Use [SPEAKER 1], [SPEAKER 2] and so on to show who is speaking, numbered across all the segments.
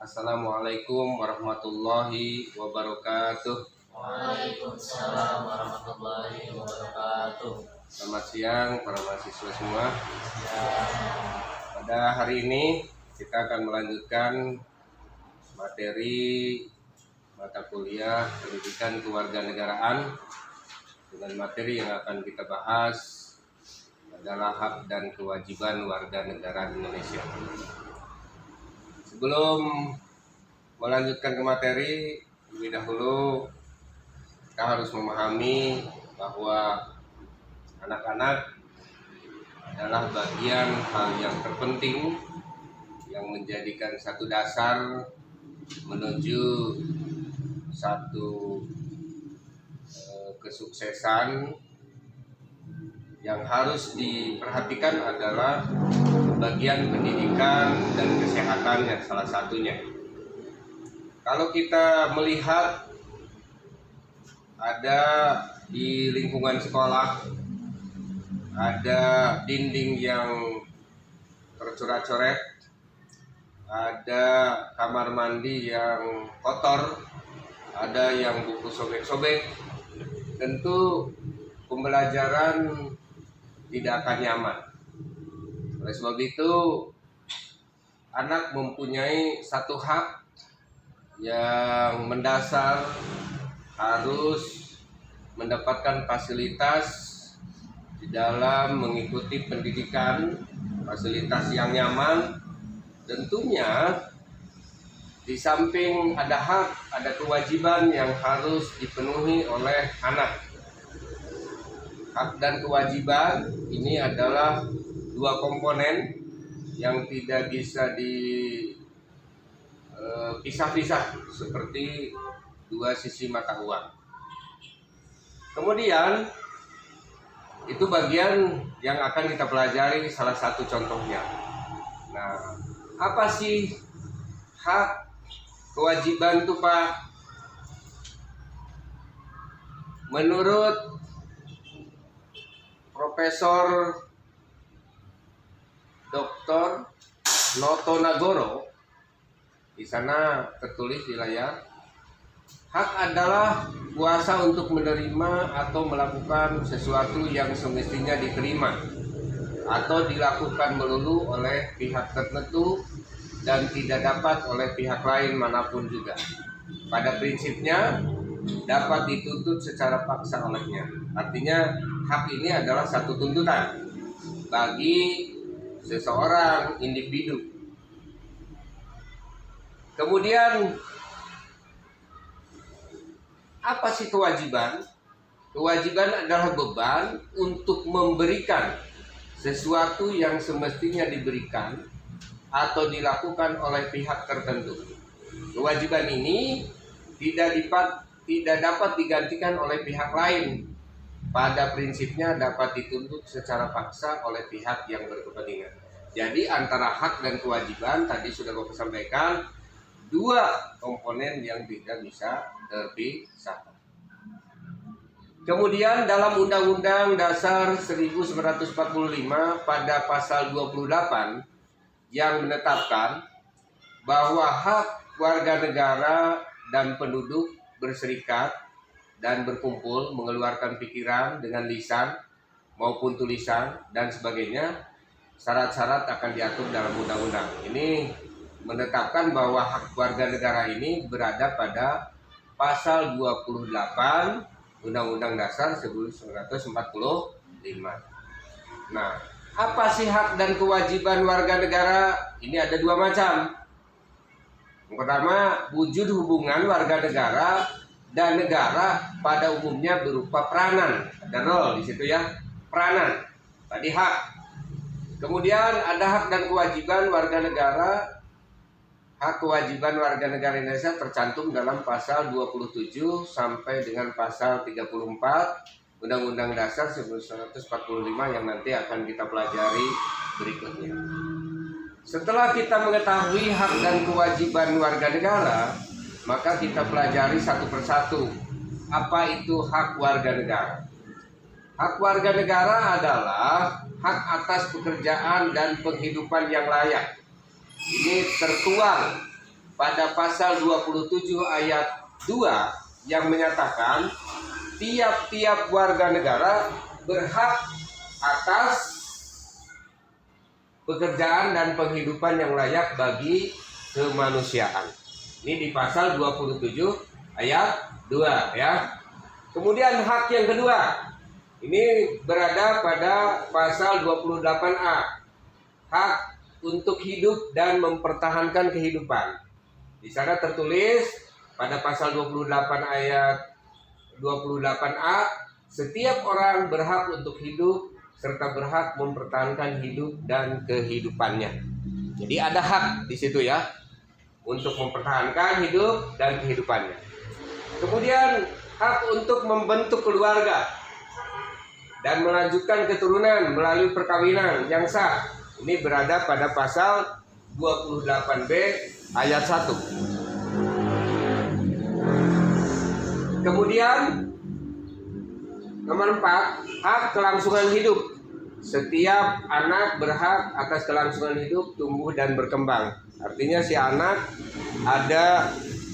[SPEAKER 1] Assalamualaikum warahmatullahi wabarakatuh.
[SPEAKER 2] Waalaikumsalam warahmatullahi wabarakatuh.
[SPEAKER 1] Selamat siang para mahasiswa semua.
[SPEAKER 2] Ya,
[SPEAKER 1] Pada hari ini kita akan melanjutkan materi mata kuliah pendidikan kewarganegaraan dengan materi yang akan kita bahas adalah hak dan kewajiban warga negara Indonesia. Sebelum melanjutkan ke materi, lebih dahulu kita harus memahami bahwa anak-anak adalah bagian hal yang terpenting yang menjadikan satu dasar menuju satu kesuksesan. Yang harus diperhatikan adalah bagian pendidikan dan kesehatannya salah satunya. Kalau kita melihat ada di lingkungan sekolah ada dinding yang tercoret-coret, ada kamar mandi yang kotor, ada yang buku sobek-sobek, tentu pembelajaran tidak akan nyaman. Oleh sebab itu, anak mempunyai satu hak yang mendasar, harus mendapatkan fasilitas di dalam mengikuti pendidikan, fasilitas yang nyaman. Tentunya di samping ada hak, ada kewajiban yang harus dipenuhi oleh anak. Hak dan kewajiban ini adalah dua komponen yang tidak bisa dipisah-pisah seperti dua sisi mata uang. Kemudian itu bagian yang akan kita pelajari, salah satu contohnya. Nah, apa sih hak kewajiban itu, Pak? Menurut Profesor Dr. Noto Nagoro, di sana tertulis di layar, hak adalah kuasa untuk menerima atau melakukan sesuatu yang semestinya diterima atau dilakukan melulu oleh pihak tertentu dan tidak dapat oleh pihak lain manapun juga. Pada prinsipnya dapat dituntut secara paksa olehnya. Artinya hak ini adalah satu tuntutan bagi seseorang individu. Kemudian apa sih kewajiban? Kewajiban adalah beban untuk memberikan sesuatu yang semestinya diberikan atau dilakukan oleh pihak tertentu. Kewajiban ini tidak dapat digantikan oleh pihak lain. Pada prinsipnya dapat dituntut secara paksa oleh pihak yang berkepentingan. Jadi antara hak dan kewajiban tadi sudah Bapak sampaikan, dua komponen yang tidak bisa terpisahkan. Kemudian dalam Undang-Undang Dasar 1945 pada pasal 28 yang menetapkan bahwa hak warga negara dan penduduk berserikat dan berkumpul, mengeluarkan pikiran dengan lisan maupun tulisan dan sebagainya, syarat-syarat akan diatur dalam undang-undang. Ini menetapkan bahwa hak warga negara ini berada pada pasal 28 Undang-Undang Dasar 1945. Nah, apa sih hak dan kewajiban warga negara? Ini ada dua macam. Yang pertama, wujud hubungan warga negara dan negara pada umumnya berupa peranan. Ada role di situ ya, peranan. Tadi hak. Kemudian ada hak dan kewajiban warga negara. Hak kewajiban warga negara Indonesia tercantum dalam pasal 27 sampai dengan pasal 34 Undang-Undang Dasar 1945 yang nanti akan kita pelajari berikutnya. Setelah kita mengetahui hak dan kewajiban warga negara, maka kita pelajari satu persatu. Apa itu hak warga negara? Hak warga negara adalah hak atas pekerjaan dan penghidupan yang layak. Ini tertuang pada pasal 27 ayat 2 yang menyatakan tiap-tiap warga negara berhak atas pekerjaan dan penghidupan yang layak bagi kemanusiaan. Ini di pasal 27 ayat 2 ya. Kemudian hak yang kedua, ini berada pada pasal 28A. Hak untuk hidup dan mempertahankan kehidupan. Di sana tertulis pada pasal 28 ayat 28A, setiap orang berhak untuk hidup serta berhak mempertahankan hidup dan kehidupannya. Jadi ada hak di situ ya, untuk mempertahankan hidup dan kehidupannya. Kemudian hak untuk membentuk keluarga dan melanjutkan keturunan melalui perkawinan yang sah. Ini berada pada pasal 28B ayat 1. Kemudian nomor 4, hak kelangsungan hidup. Setiap anak berhak atas kelangsungan hidup, tumbuh dan berkembang. Artinya si anak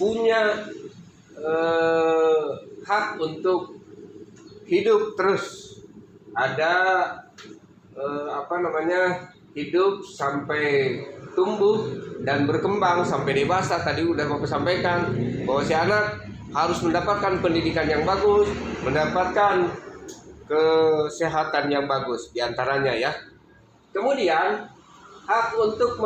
[SPEAKER 1] punya hak untuk hidup terus, hidup sampai tumbuh dan berkembang sampai dewasa. Tadi udah Bapak sampaikan bahwa si anak harus mendapatkan pendidikan yang bagus, mendapatkan kesehatan yang bagus diantaranya ya. Kemudian hak untuk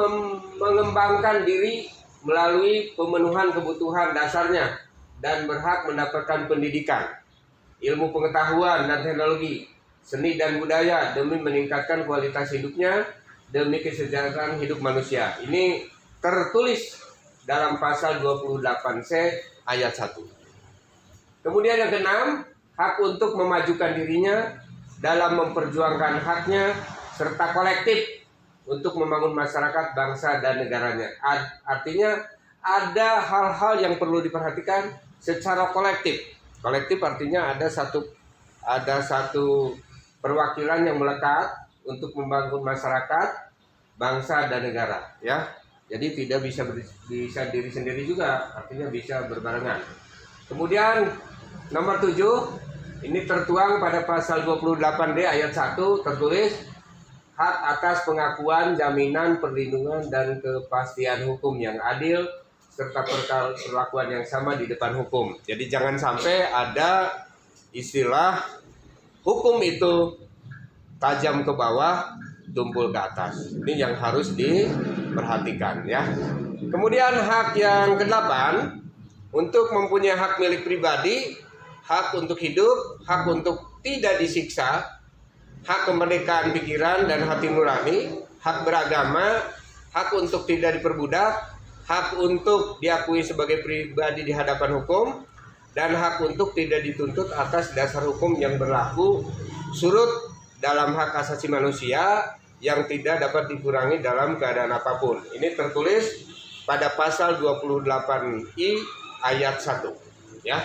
[SPEAKER 1] mengembangkan diri melalui pemenuhan kebutuhan dasarnya dan berhak mendapatkan pendidikan, ilmu pengetahuan dan teknologi, seni dan budaya demi meningkatkan kualitas hidupnya, demi kesejahteraan hidup manusia. Ini tertulis dalam pasal 28C ayat 1. Kemudian yang keenam, hak untuk memajukan dirinya dalam memperjuangkan haknya serta kolektif untuk membangun masyarakat, bangsa dan negaranya. Artinya ada hal-hal yang perlu diperhatikan secara kolektif. Kolektif artinya ada satu perwakilan yang melekat untuk membangun masyarakat, bangsa dan negara ya. Jadi tidak bisa diri sendiri juga, artinya bisa berbarengan. Kemudian nomor 7, ini tertuang pada pasal 28D ayat 1, tertulis hak atas pengakuan, jaminan, perlindungan dan kepastian hukum yang adil serta perlakuan yang sama di depan hukum. Jadi jangan sampai ada istilah hukum itu tajam ke bawah, tumpul ke atas. Ini yang harus diperhatikan ya. Kemudian hak yang ke-8, untuk mempunyai hak milik pribadi, hak untuk hidup, hak untuk tidak disiksa, hak kemerdekaan pikiran dan hati nurani, hak beragama, hak untuk tidak diperbudak, hak untuk diakui sebagai pribadi di hadapan hukum, dan hak untuk tidak dituntut atas dasar hukum yang berlaku surut dalam hak asasi manusia yang tidak dapat dikurangi dalam keadaan apapun. Ini tertulis pada pasal 28I ayat 1 ya.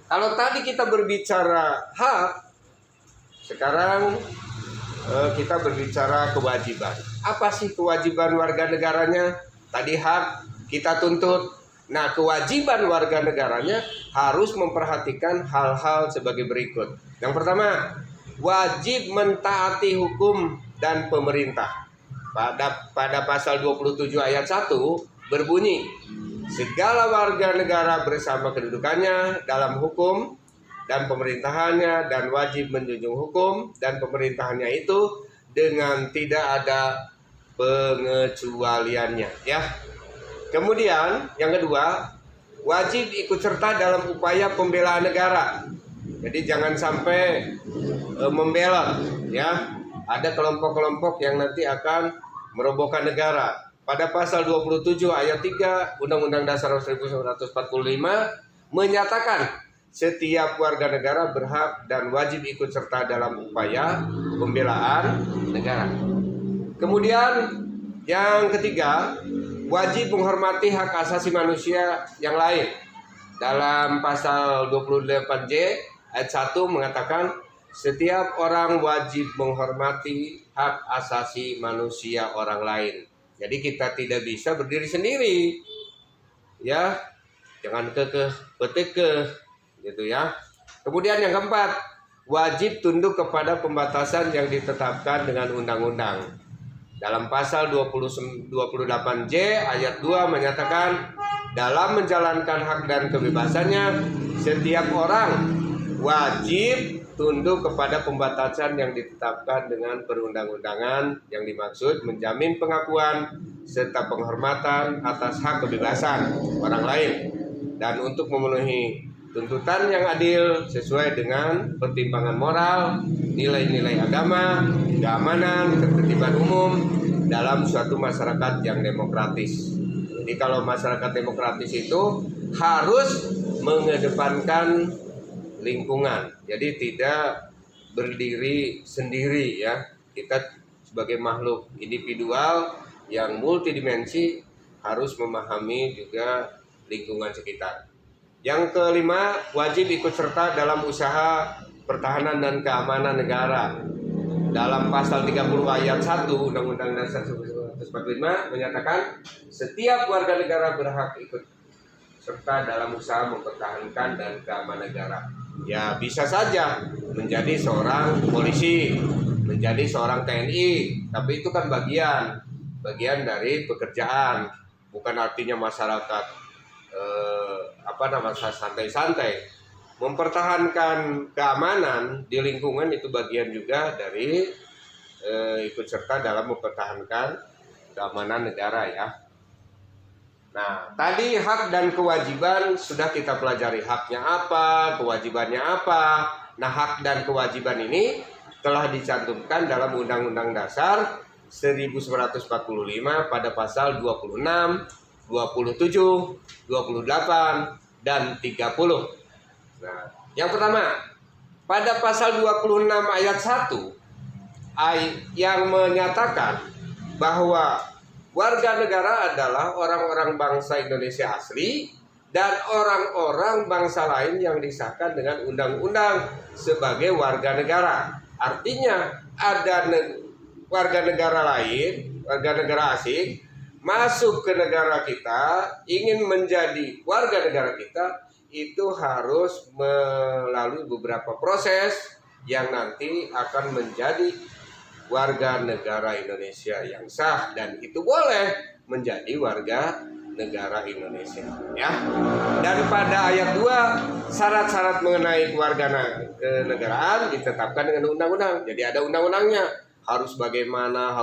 [SPEAKER 1] Kalau tadi kita berbicara hak, sekarang kita berbicara kewajiban. Apa sih kewajiban warga negaranya? Tadi hak kita tuntut. Nah, kewajiban warga negaranya harus memperhatikan hal-hal sebagai berikut. Yang pertama, wajib mentaati hukum dan pemerintah. Pada pasal 27 ayat 1 berbunyi, segala warga negara bersama kedudukannya dalam hukum dan pemerintahannya dan wajib menjunjung hukum dan pemerintahannya itu dengan tidak ada pengecualiannya ya. Kemudian yang kedua, wajib ikut serta dalam upaya pembelaan negara. Jadi jangan sampai membela ya. Ada kelompok-kelompok yang nanti akan merobohkan negara. Pada pasal 27 ayat 3 Undang-Undang Dasar 1945 menyatakan setiap warga negara berhak dan wajib ikut serta dalam upaya pembelaan negara. Kemudian yang ketiga, wajib menghormati hak asasi manusia yang lain. Dalam pasal 28J ayat 1 mengatakan setiap orang wajib menghormati hak asasi manusia orang lain. Jadi kita tidak bisa berdiri sendiri, ya. Jangan gitu ya. Kemudian yang keempat, wajib tunduk kepada pembatasan yang ditetapkan dengan undang-undang. Dalam pasal 28J ayat 2 menyatakan, dalam menjalankan hak dan kebebasannya, setiap orang wajib tunduk kepada pembatasan yang ditetapkan dengan perundang-undangan yang dimaksud menjamin pengakuan serta penghormatan atas hak kebebasan orang lain, dan untuk memenuhi tuntutan yang adil sesuai dengan pertimbangan moral, nilai-nilai agama, keamanan, ketertiban umum dalam suatu masyarakat yang demokratis. Jadi kalau masyarakat demokratis itu harus mengedepankan lingkungan. Jadi tidak berdiri sendiri ya. Kita sebagai makhluk individual yang multidimensi harus memahami juga lingkungan sekitar. Yang kelima, wajib ikut serta dalam usaha pertahanan dan keamanan negara. Dalam pasal 30 ayat 1 Undang-Undang Dasar 1945 menyatakan setiap warga negara berhak ikut serta dalam usaha mempertahankan dan keamanan negara. Ya, bisa saja menjadi seorang polisi, menjadi seorang TNI, tapi itu kan bagian dari pekerjaan, bukan artinya masyarakat santai-santai. Mempertahankan keamanan di lingkungan itu bagian juga dari ikut serta dalam mempertahankan keamanan negara ya. Nah, tadi hak dan kewajiban sudah kita pelajari, haknya apa, kewajibannya apa. Nah, hak dan kewajiban ini telah dicantumkan dalam Undang-Undang Dasar 1945 pada pasal 26, 27, 28, dan 30. Nah, yang pertama, pada pasal 26 ayat 1 yang menyatakan bahwa warga negara adalah orang-orang bangsa Indonesia asli dan orang-orang bangsa lain yang disahkan dengan undang-undang sebagai warga negara. Artinya ada warga negara lain, warga negara asing masuk ke negara kita, ingin menjadi warga negara kita, itu harus melalui beberapa proses yang nanti akan menjadi warga negara Indonesia yang sah, dan itu boleh menjadi warga negara Indonesia ya. Dan pada ayat 2 syarat-syarat mengenai kewarganegaraan ditetapkan dengan undang-undang. Jadi ada undang-undangnya, harus bagaimana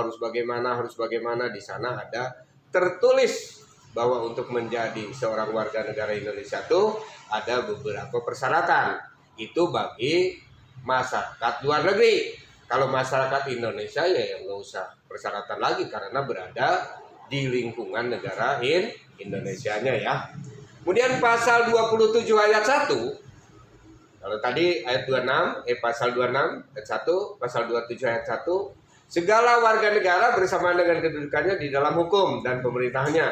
[SPEAKER 1] di sana ada tertulis bahwa untuk menjadi seorang warga negara Indonesia itu ada beberapa persyaratan. Itu bagi masyarakat luar negeri. Kalau masyarakat Indonesia ya nggak usah persyaratan lagi karena berada di lingkungan negara Indonesianya ya. Kemudian pasal 27 ayat 1. Kalau tadi ayat 26, pasal 26 ayat 1, pasal 27 ayat 1, segala warga negara bersamaan dengan kedudukannya di dalam hukum dan pemerintahnya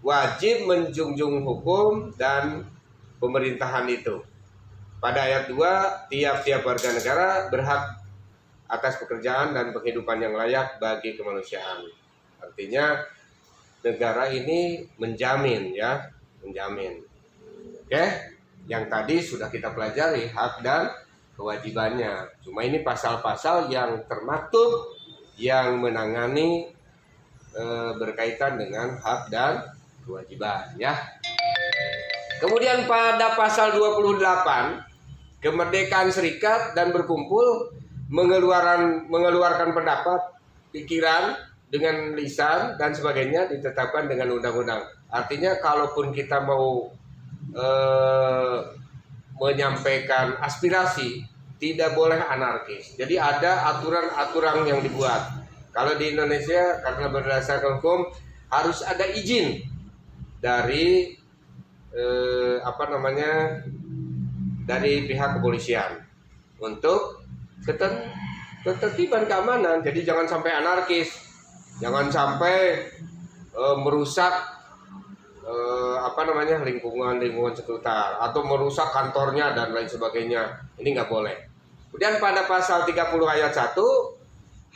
[SPEAKER 1] wajib menjunjung hukum dan pemerintahan itu. Pada ayat 2, tiap-tiap warga negara berhak atas pekerjaan dan penghidupan yang layak bagi kemanusiaan. Artinya negara ini menjamin. Oke, yang tadi sudah kita pelajari hak dan kewajibannya. Cuma ini pasal-pasal yang termaktub yang menangani berkaitan dengan hak dan kewajiban ya. Kemudian pada pasal 28 kemerdekaan serikat dan berkumpul, mengeluarkan pendapat, pikiran dengan lisan dan sebagainya ditetapkan dengan undang-undang. Artinya kalaupun kita mau menyampaikan aspirasi tidak boleh anarkis. Jadi ada aturan-aturan yang dibuat. Kalau di Indonesia karena berdasarkan hukum harus ada izin dari dari pihak kepolisian untuk ketertiban keamanan. Jadi jangan sampai anarkis, jangan sampai merusak lingkungan sekitar atau merusak kantornya dan lain sebagainya. Ini nggak boleh. Kemudian pada pasal 30 ayat 1,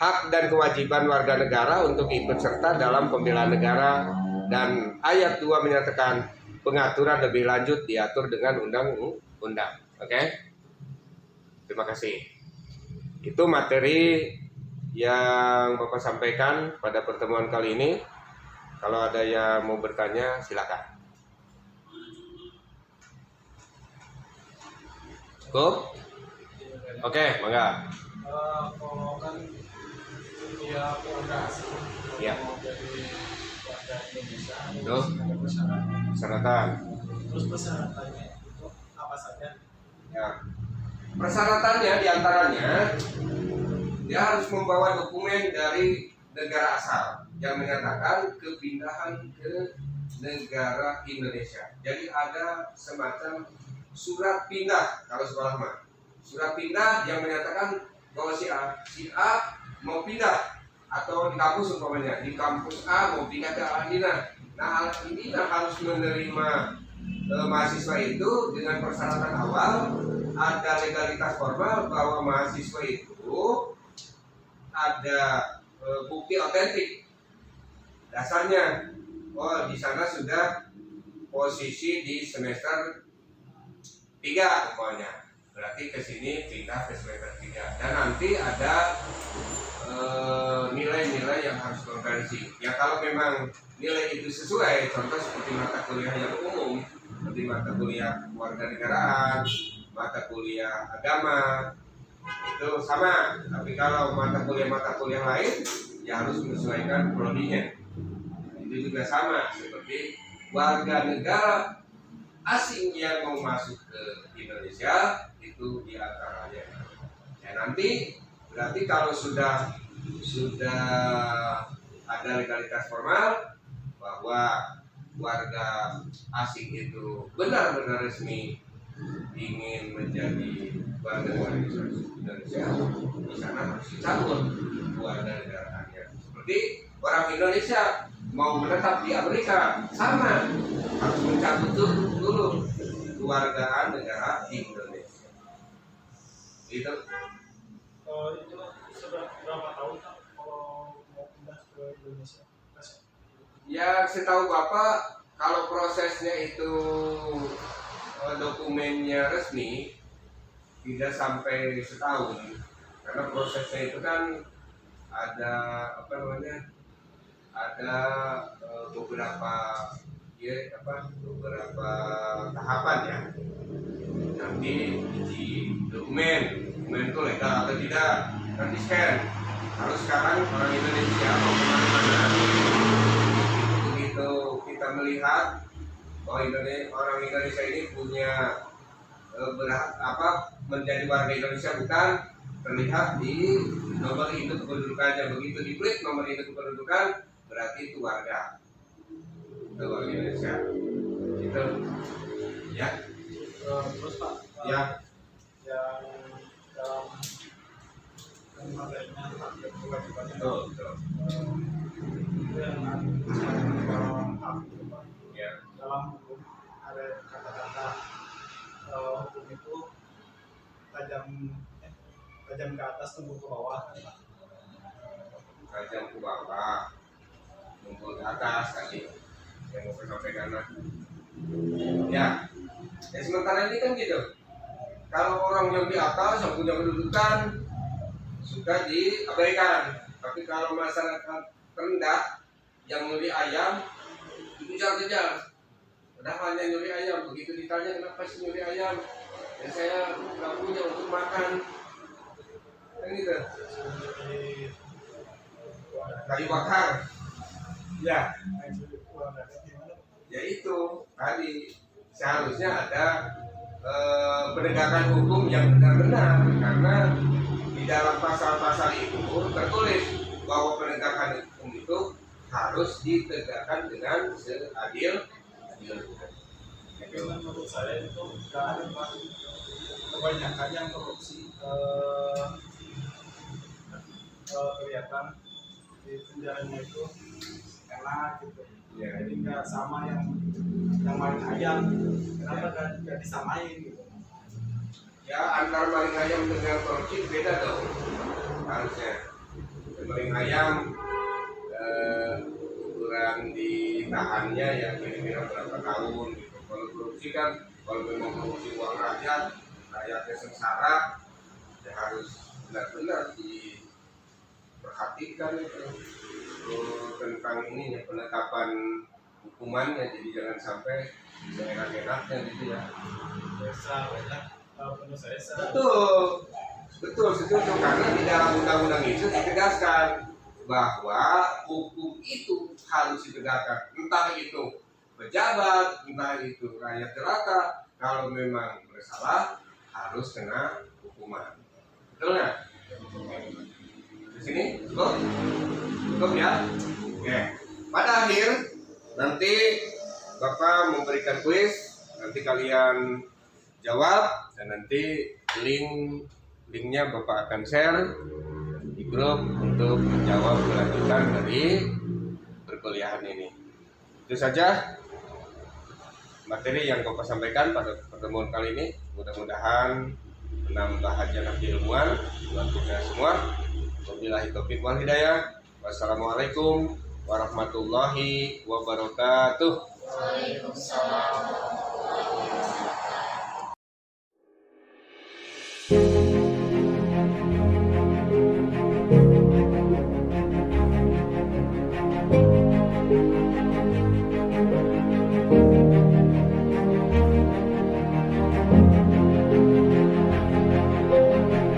[SPEAKER 1] hak dan kewajiban warga negara untuk ikut serta dalam pembelaan negara, dan ayat 2 menyatakan pengaturan lebih lanjut diatur dengan undang-undang. Oke? Terima kasih. Itu materi yang Bapak sampaikan pada pertemuan kali ini. Kalau ada yang mau bertanya, silakan. Cukup? Oke, mangga.
[SPEAKER 3] Kalau kan ya warga asing
[SPEAKER 1] Ya.
[SPEAKER 3] mau jadi warga Indonesia
[SPEAKER 1] Tuh.
[SPEAKER 3] ada persyaratan.
[SPEAKER 1] Persyaratan.
[SPEAKER 3] Terus persyaratannya itu apa saja?
[SPEAKER 1] Ya. Persyaratannya diantaranya dia harus membawa dokumen dari negara asal yang menyatakan kepindahan ke negara Indonesia. Jadi ada semacam surat pindah kalau sekolah mah. Surat pindah yang menyatakan bahwa si A mau pindah, atau di kampus umpamanya di kampus A mau pindah ke Andina. Nah, Andina harus menerima mahasiswa itu dengan persyaratan awal, ada legalitas formal bahwa mahasiswa itu ada bukti otentik dasarnya. Oh, di sana sudah posisi di semester 3 umpamanya, berarti ke sini pindah ke semester 3, dan nanti ada nilai-nilai yang harus konversi. Ya kalau memang nilai itu sesuai, contoh seperti mata kuliah yang umum, seperti mata kuliah kewarganegaraan, mata kuliah agama, itu sama. Tapi kalau mata kuliah lain, ya harus menyesuaikan prodinya. Itu juga sama seperti warga negara asing yang mau masuk ke Indonesia, itu diantaranya. Ya nanti berarti kalau sudah ada legalitas formal bahwa warga asing itu benar-benar resmi ingin menjadi warga negara Indonesia, di sana harus dicabut warga negaraannya. Seperti orang Indonesia mau menetap di Amerika, sama harus mencabut dulu kewargaan negara Indonesia. Itu
[SPEAKER 3] Itu sudah berapa tahun Kak, kalau mau pindah ke Indonesia?
[SPEAKER 1] ya, setahu Bapak kalau prosesnya itu dokumennya resmi tidak sampai setahun, karena prosesnya itu kan ada ada beberapa tahapan ya. Nanti uji dokumen itu legal atau tidak, nanti scan. Kalau sekarang orang Indonesia mau kemana-mana, begitu kita melihat bahwa orang Indonesia ini punya menjadi warga Indonesia, bukan terlihat di nomor induk kependudukannya. Begitu diklik nomor induk kependudukan, berarti itu warga Indonesia. Itu ya.
[SPEAKER 3] Terus Pak,
[SPEAKER 1] Ya.
[SPEAKER 3] yang dalam materinya hak dan kewajibannya
[SPEAKER 1] Betul.
[SPEAKER 3] itu yang dalam hak itu Pak.
[SPEAKER 1] Ya.
[SPEAKER 3] Dalam hukum ada kata-kata hukum itu tajam ke atas tumbuh ke bawah.
[SPEAKER 1] Tajam ke bawah, tumpul ke atas tadi yang mau sampaikan. Ya. Sementara ini kan gitu. Kalau orang yang di atas yang punya kedudukan suka diabaikan, tapi kalau masyarakat rendah yang nyuri ayam dikejar-kejar. Padahal hanya nyuri ayam, begitu ditanya kenapa sih nyuri ayam, ya saya nggak punya untuk makan. Kan gitu. Kayu bakar. Ya. Ya itu tadi seharusnya ada penegakan hukum yang benar-benar, karena di dalam pasal-pasal itu tertulis bahwa penegakan hukum itu harus ditegakkan dengan seadil-adilnya.
[SPEAKER 3] Tapi menurut saya itu kebanyakan yang korupsi kelihatan di penjaranya itu enak gitu.
[SPEAKER 1] Ya.
[SPEAKER 3] Jadi nggak sama yang main ayam. Kenapa nggak disamain gitu?
[SPEAKER 1] Ya, antara maling ayam dengan korupsi beda dong harusnya. goreng ayam ukuran ditahannya ya kira-kira berapa tahun gitu. Kalau korupsi kan kalau memang korupsi uang rakyat, rakyatnya sengsara, ya harus benar-benar diperhatikan itu tentang ini ya, penetapan hukumannya, jadi jangan sampai seenak-enaknya gitu ya.
[SPEAKER 3] Biasa banyak penuh saya.
[SPEAKER 1] Betul setuju, karena di dalam undang-undang itu ditegaskan bahwa hukum itu harus ditegakkan, entah itu pejabat, entah itu rakyat jelata, kalau memang bersalah harus kena hukuman. Betul nggak? Di sini cukup ya. Oke. Pada akhir nanti Bapak memberikan kuis, nanti kalian jawab dan nanti linknya Bapak akan share di grup untuk menjawab kelanjutan dari perkuliahan ini. Itu saja materi yang Bapak sampaikan pada pertemuan kali ini. Mudah-mudahan menambah hajat keilmuan buat kita semua. Wabillahi taufiq wal hidayah. Wassalamualaikum warahmatullahi wabarakatuh.
[SPEAKER 2] Waalaikumsalam.